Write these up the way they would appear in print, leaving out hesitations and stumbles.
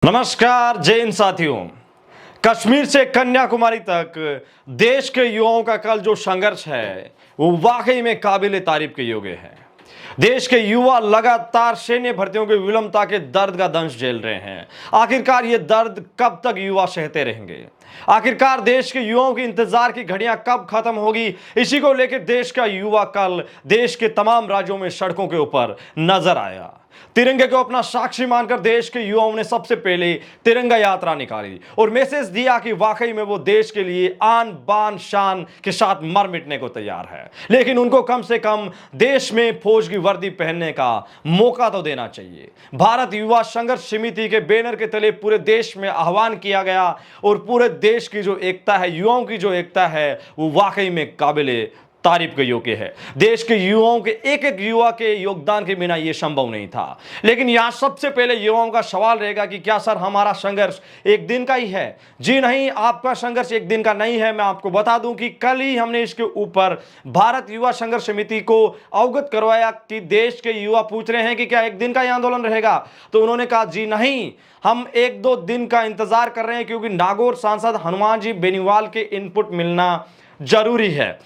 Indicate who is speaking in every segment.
Speaker 1: नमस्कार जय हिंद साथियों। कश्मीर से कन्याकुमारी तक देश के युवाओं का कल जो संघर्ष है वो वाकई में काबिल तारीफ के योग्य है। देश के युवा लगातार सैन्य भर्तियों की विलंबता के दर्द का दंश झेल रहे हैं। आखिरकार ये दर्द कब तक युवा सहते रहेंगे? आखिरकार देश के युवाओं की इंतजार की घड़ियां कब खत्म होगी? इसी को लेकर देश का युवा कल देश के तमाम राज्यों में सड़कों के ऊपर नजर आया। तिरंगे को अपना साक्षी मानकर देश के युवाओं ने सबसे पहले तिरंगा यात्रा निकाली और मैसेज दिया कि वाकई में वो देश के लिए आन बान शान के साथ मर मिटने को तैयार है, लेकिन उनको कम से कम देश में फौज की वर्दी पहनने का मौका तो देना चाहिए। भारत युवा संघर्ष समिति के बैनर के तले पूरे देश में आह्वान किया गया और पूरे देश की जो एकता है, युवाओं की जो एकता है, वो वाकई में काबिले तारीफ के योग्य है। देश के युवाओं के एक एक युवा के योगदान के बिना यह संभव नहीं था। लेकिन यहां सबसे पहले युवाओं का सवाल रहेगा कि क्या सर हमारा संघर्ष एक दिन का ही है? जी नहीं, आपका संघर्ष एक दिन का नहीं है। मैं आपको बता दूं कि कल ही हमने इसके ऊपर भारत युवा संघर्ष समिति को अवगत करवाया कि देश के युवा पूछ रहे हैं कि क्या एक दिन का यह आंदोलन रहेगा? तो उन्होंने कहा जी नहीं, हम एक दो दिन का इंतजार कर रहे हैं, क्योंकि नागौर सांसद हनुमान जी बेनीवाल के इनपुट मिलना जरूरी है।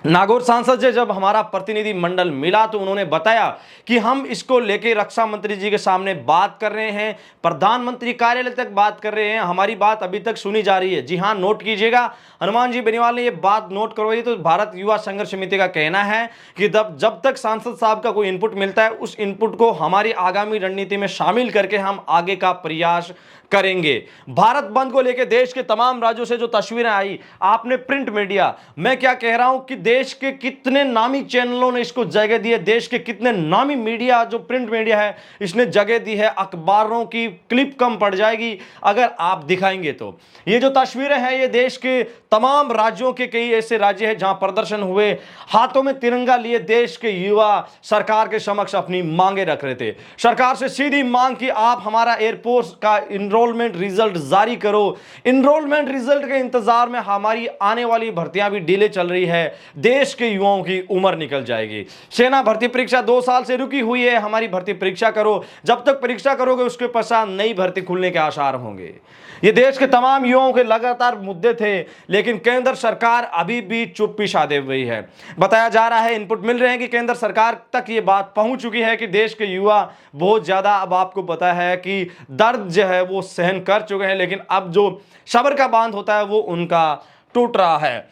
Speaker 1: नागौर सांसद से जब हमारा प्रतिनिधि मंडल मिला तो उन्होंने बताया कि हम इसको लेके रक्षा मंत्री जी के सामने बात कर रहे हैं, प्रधानमंत्री कार्यालय तक बात कर रहे हैं, हमारी बात अभी तक सुनी जा रही है। जी हां, नोट कीजिएगा, हनुमान जी बेनीवाल ने ये बात नोट करवाई। तो भारत युवा संघर्ष समिति का कहना है कि जब तक सांसद साहब का कोई इनपुट मिलता है, उस इनपुट को हमारी आगामी रणनीति में शामिल करके हम आगे का प्रयास करेंगे। भारत बंद को लेकर देश के तमाम राज्यों से जो तस्वीरें आई, आपने प्रिंट मीडिया, मैं क्या कह रहा हूं कि देश के कितने नामी चैनलों ने इसको जगह दी है, देश के कितने नामी मीडिया जो प्रिंट मीडिया है इसने जगह दी है। अखबारों की क्लिप कम पड़ जाएगी अगर आप दिखाएंगे तो। ये जो तस्वीरें हैं ये देश के तमाम राज्यों के, कई ऐसे राज्य हैं जहां प्रदर्शन हुए, हाथों में तिरंगा लिए देश के युवा सरकार के समक्ष अपनी मांगे रख रहे थे। सरकार से सीधी मांग की आप हमारा एयरफोर्स का इनरोलमेंट रिजल्ट जारी करो। इनरोलमेंट रिजल्ट के इंतजार में हमारी आने वाली भर्तियां भी डिले चल रही है, देश के युवाओं की उम्र निकल जाएगी। सेना भर्ती परीक्षा 2 साल से रुकी हुई है, हमारी भर्ती परीक्षा करो। जब तक परीक्षा करोगे उसके पश्चात नई भर्ती खुलने के आसार होंगे। ये देश के तमाम युवाओं के लगातार मुद्दे थे, लेकिन केंद्र सरकार अभी भी चुप्पी साधे हुई है। बताया जा रहा है, इनपुट मिल रहे हैं कि केंद्र सरकार तक ये बात पहुंच चुकी है कि देश के युवा बहुत ज्यादा, अब आपको पता है कि दर्द जो है वो सहन कर चुके हैं, लेकिन अब जो सब्र का बांध होता है वो उनका टूट रहा है।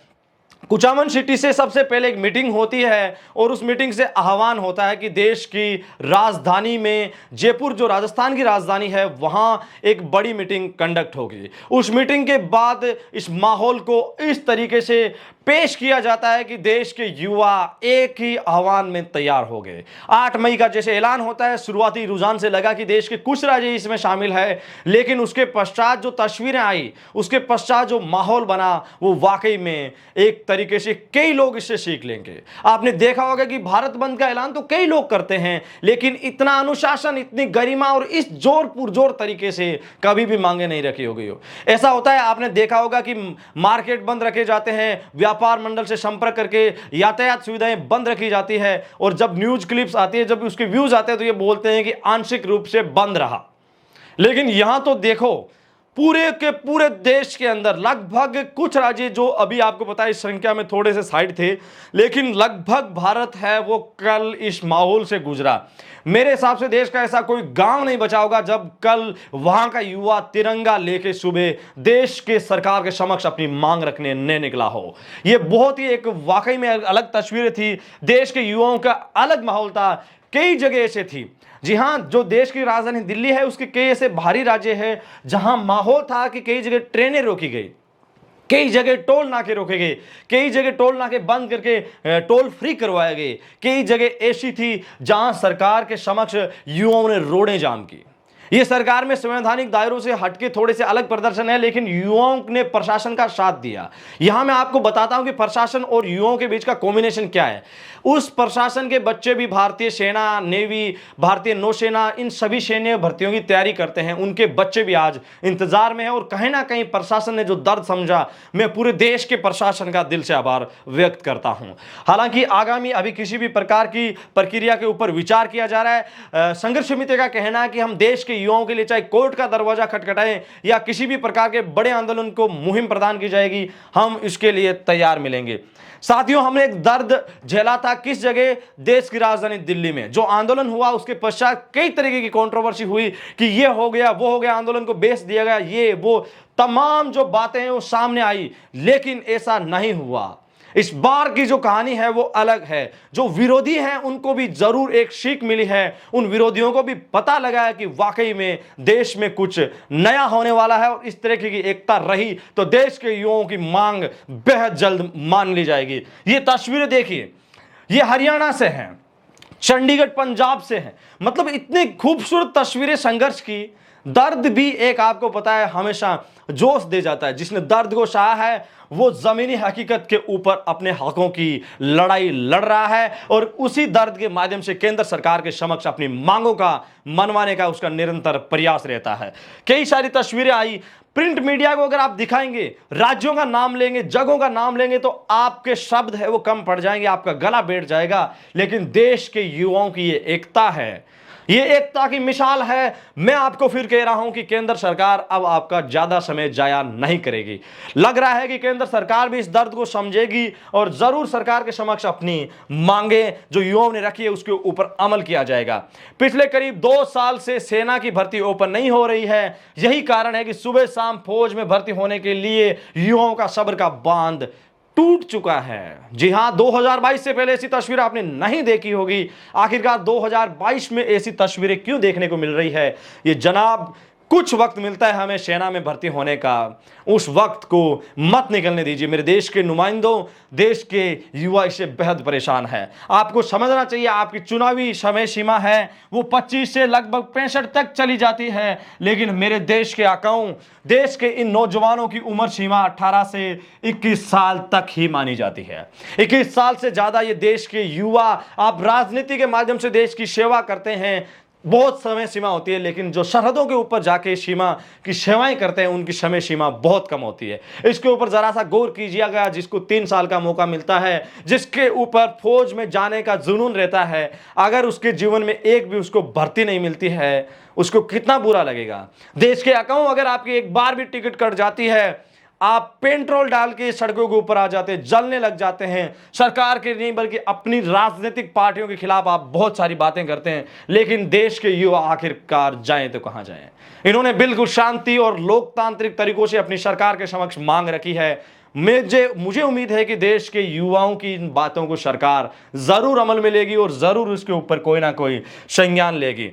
Speaker 1: कुचामन सिटी से सबसे पहले एक मीटिंग होती है और उस मीटिंग से आह्वान होता है कि देश की राजधानी में, जयपुर जो राजस्थान की राजधानी है, वहां एक बड़ी मीटिंग कंडक्ट होगी। उस मीटिंग के बाद इस माहौल को इस तरीके से पेश किया जाता है कि देश के युवा एक ही आह्वान में तैयार हो गए। 8 मई का जैसे ऐलान होता है, शुरुआती रुझान से लगा कि देश के कुछ राज्य इसमें शामिल है, लेकिन उसके पश्चात जो तस्वीरें आई, उसके पश्चात जो माहौल बना, वो वाकई में एक तरीके से कई लोग इससे सीख लेंगे। आपने देखा होगा कि भारत बंद का ऐलान तो कई लोग करते हैं, लेकिन इतना अनुशासन, इतनी गरिमा और इस जोर पुरजोर तरीके से कभी भी मांगे नहीं रखी हो गई हो। ऐसा होता है, आपने देखा होगा कि मार्केट बंद रखे जाते हैं, व्यापार मंडल से संपर्क करके यातायात सुविधाएं बंद रखी जाती है, और जब न्यूज क्लिप्स आती है, जब उसके व्यूज आते हैं तो ये बोलते हैं कि आंशिक रूप से बंद रहा। लेकिन यहां तो देखो, पूरे के पूरे देश के अंदर लगभग, कुछ राज्य जो अभी आपको पता है इस संख्या में थोड़े से साइड थे, लेकिन लगभग भारत है वो कल इस माहौल से गुजरा। मेरे हिसाब से देश का ऐसा कोई गांव नहीं बचा होगा जब कल वहां का युवा तिरंगा लेके सुबह देश के सरकार के समक्ष अपनी मांग रखने न निकला हो। यह बहुत ही एक वाकई में अलग तस्वीर थी, देश के युवाओं का अलग माहौल था। कई जगह ऐसे थी, जी हां, जो देश की राजधानी दिल्ली है उसके कई ऐसे भारी राज्य हैं जहां माहौल था कि कई जगह ट्रेनें रोकी गई, कई जगह टोल नाके रोके गए, कई जगह टोल नाके बंद करके टोल फ्री करवाए गए, कई जगह ऐसी थी जहां सरकार के समक्ष युवाओं ने रोडें जाम की। ये सरकार में संवैधानिक दायरों से हटके थोड़े से अलग प्रदर्शन है, लेकिन युवाओं ने प्रशासन का साथ दिया। यहां मैं आपको बताता हूं कि प्रशासन और युवाओं के बीच का कॉम्बिनेशन क्या है। उस प्रशासन के बच्चे भी भारतीय सेना, नेवी, भारतीय नौसेना, इन सभी सैन्य भर्तियों की तैयारी करते हैं। उनके बच्चे भी आज इंतजार में हैं और कहीं ना कहीं प्रशासन ने जो दर्द समझा, मैं पूरे देश के प्रशासन का दिल से आभार व्यक्त करता हूं। हालांकि आगामी अभी किसी भी प्रकार की प्रक्रिया के ऊपर विचार किया जा रहा है। संघर्ष समिति का कहना है कि हम देश के युवाओं के लिए चाहे कोर्ट का दरवाजा खटखटाएं या किसी भी प्रकार के बड़े आंदोलन को मुहिम प्रदान की जाएगी, हम इसके लिए तैयार मिलेंगे। साथियों, हमने एक दर्द झेला था किस जगह, देश की राजधानी दिल्ली में जो आंदोलन हुआ उसके पश्चात कई तरीके की कंट्रोवर्सी हुई कि ये हो गया वो हो गया, आंदोलन को बेच दिया गया, ये वो तमाम जो बातें हैं वो सामने आई, लेकिन ऐसा नहीं हुआ। इस बार की जो कहानी है वो अलग है। जो विरोधी हैं उनको भी जरूर एक सीख मिली है, उन विरोधियों को भी पता लगा है कि वाकई में देश में कुछ नया होने वाला है और इस तरह की एकता रही तो देश के युवाओं की मांग बेहद जल्द मान ली जाएगी। ये तस्वीरें देखिए, ये हरियाणा से हैं, चंडीगढ़ पंजाब से हैं, मतलब इतनी खूबसूरत तस्वीरें संघर्ष की। दर्द भी एक आपको पता है हमेशा जोश दे जाता है। जिसने दर्द को सहा है वो जमीनी हकीकत के ऊपर अपने हकों की लड़ाई लड़ रहा है और उसी दर्द के माध्यम से केंद्र सरकार के समक्ष अपनी मांगों का मनवाने का उसका निरंतर प्रयास रहता है। कई सारी तस्वीरें आई। प्रिंट मीडिया को अगर आप दिखाएंगे, राज्यों का नाम लेंगे, जगहों का नाम लेंगे तो आपके शब्द है वो कम पड़ जाएंगे, आपका गला बैठ जाएगा। लेकिन देश के युवाओं की ये एकता है, ये एकता की मिसाल है। मैं आपको फिर कह रहा हूं कि केंद्र सरकार अब आपका ज्यादा समय जाया नहीं करेगी। लग रहा है कि केंद्र सरकार भी इस दर्द को समझेगी और जरूर सरकार के समक्ष अपनी मांगे जो युवाओं ने रखी है उसके ऊपर अमल किया जाएगा। पिछले करीब 2 साल से सेना की भर्ती ओपन नहीं हो रही है। यही कारण है कि सुबह शाम फौज में भर्ती होने के लिए युवाओं का सब्र का बांध टूट चुका है। जी हां, 2022 से पहले ऐसी तस्वीर आपने नहीं देखी होगी। आखिरकार 2022 में ऐसी तस्वीरें क्यों देखने को मिल रही है? ये जनाब कुछ वक्त मिलता है हमें सेना में भर्ती होने का, उस वक्त को मत निकलने दीजिए। मेरे देश के नुमाइंदों, देश के युवा इससे बेहद परेशान है। आपको समझना चाहिए आपकी चुनावी समय सीमा है वो 25 से लगभग 65 तक चली जाती है, लेकिन मेरे देश के आकाओं, देश के इन नौजवानों की उम्र सीमा 18 से 21 साल तक ही मानी जाती है। 21 साल से ज्यादा ये देश के युवा, आप राजनीति के माध्यम से देश की सेवा करते हैं, बहुत समय सीमा होती है, लेकिन जो सरहदों के ऊपर जाके सीमा की सेवाएं करते हैं उनकी समय सीमा बहुत कम होती है। इसके ऊपर जरा सा गौर कीजिएगा। जिसको 3 साल का मौका मिलता है, जिसके ऊपर फौज में जाने का जुनून रहता है, अगर उसके जीवन में एक भी उसको भर्ती नहीं मिलती है, उसको कितना बुरा लगेगा। देश के अकाउंट अगर आपकी एक बार भी टिकट कट जाती है, आप पेट्रोल डाल के सड़कों के ऊपर आ जाते हैं, जलने लग जाते हैं। सरकार के नहीं बल्कि अपनी राजनीतिक पार्टियों के खिलाफ आप बहुत सारी बातें करते हैं, लेकिन देश के युवा आखिरकार जाएं तो कहां जाएं? इन्होंने बिल्कुल शांति और लोकतांत्रिक तरीकों से अपनी सरकार के समक्ष मांग रखी है। मुझे उम्मीद है कि देश के युवाओं की इन बातों को सरकार जरूर अमल में लेगी और जरूर उसके ऊपर कोई ना कोई संज्ञान लेगी।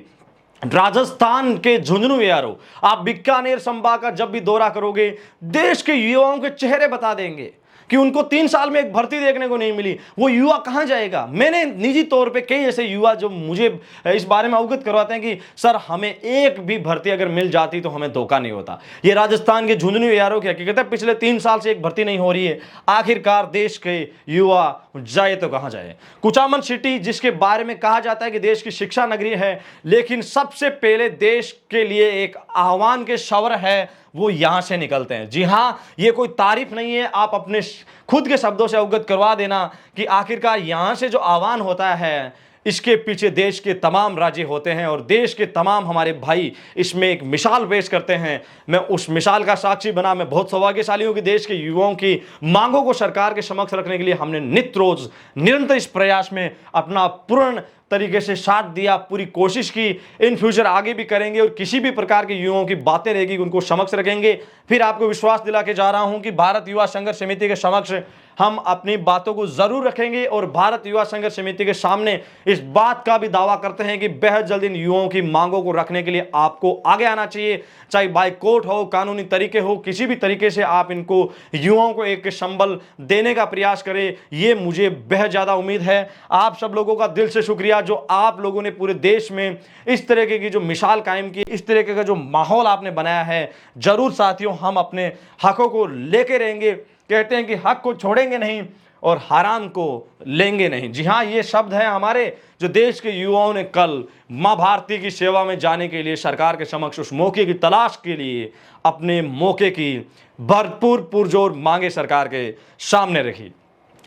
Speaker 1: राजस्थान के झुंझुनू यारो, आप बीकानेर संभाग का जब भी दौरा करोगे, देश के युवाओं के चेहरे बता देंगे कि उनको 3 साल में एक भर्ती देखने को नहीं मिली। वो युवा कहां जाएगा? मैंने निजी तौर पे कई ऐसे युवा जो मुझे इस बारे में अवगत करवाते हैं कि सर हमें एक भी भर्ती अगर मिल जाती तो हमें धोखा नहीं होता। ये राजस्थान के झुंझुनू यारों की हकीकत है। पिछले 3 साल से एक भर्ती नहीं हो रही है। आखिरकार देश के युवा जाए तो कहां जाए? कुचामन सिटी, जिसके बारे में कहा जाता है कि देश की शिक्षा नगरी है, लेकिन सबसे पहले देश के लिए एक आह्वान के शवर है, वो यहां से निकलते हैं। जी हां, ये कोई तारीफ नहीं है, आप अपने खुद के शब्दों से अवगत करवा देना कि आखिरकार यहां से जो आह्वान होता है इसके पीछे देश के तमाम राज्य होते हैं और देश के तमाम हमारे भाई इसमें एक मिसाल पेश करते हैं। मैं उस मिसाल का साक्षी बना। मैं बहुत सौभाग्यशाली हूं कि देश के युवाओं की मांगों को सरकार के समक्ष रखने के लिए हमने नित्य रोज निरंतर इस प्रयास में अपना पूर्ण तरीके से साथ दिया, पूरी कोशिश की। इन फ्यूचर आगे भी करेंगे और किसी भी प्रकार के युवाओं की बातें रहेगी उनको समक्ष रखेंगे। फिर आपको विश्वास दिला के जा रहा हूं कि भारत युवा संघर्ष समिति के समक्ष हम अपनी बातों को जरूर रखेंगे और भारत युवा संघर्ष समिति के सामने इस बात का भी दावा करते हैं कि बेहद जल्द इन युवाओं की मांगों को रखने के लिए आपको आगे आना चाहिए। चाहे बाय कोर्ट हो, कानूनी तरीके हो, किसी भी तरीके से आप इनको युवाओं को एक संबल देने का प्रयास करें। ये मुझे बेहद ज्यादा उम्मीद है। आप सब लोगों का दिल से शुक्रिया जो आप लोगों ने पूरे देश में इस तरीके की जो मिसाल कायम की, इस तरीके का जो माहौल आपने बनाया है। जरूर साथियों, हम अपने हकों को लेके रहेंगे। कहते हैं कि हक को छोड़ेंगे नहीं और हराम को लेंगे नहीं। जी हां, ये शब्द है हमारे जो देश के युवाओं ने कल मां भारती की सेवा में जाने के लिए सरकार के समक्ष उस मौके की तलाश के लिए अपने मौके की भरपूर पुरजोर मांगे सरकार के सामने रखी।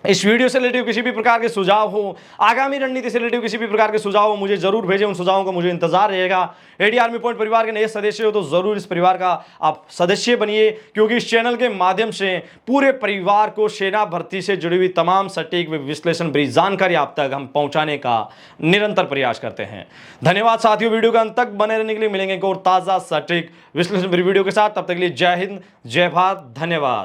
Speaker 1: इस वीडियो से रिलेटिव किसी भी प्रकार के सुझाव हो, आगामी रणनीति से रिलेटिव किसी भी प्रकार के सुझाव हो, मुझे जरूर भेजें। उन सुझावों का मुझे इंतजार रहेगा। एडी आर्मी पॉइंट परिवार के नए सदस्य हो तो जरूर इस परिवार का आप सदस्य बनिए, क्योंकि इस चैनल के माध्यम से पूरे परिवार को सेना भर्ती से जुड़ी हुई तमाम सटीक विश्लेषण भरी जानकारी आप तक हम पहुंचाने का निरंतर प्रयास करते हैं। धन्यवाद साथियों, वीडियो के अंत तक बने रहने के लिए। मिलेंगे एक और ताजा सटीक विश्लेषण भरी वीडियो के साथ। तब तक के लिए जय हिंद, जय भारत, धन्यवाद।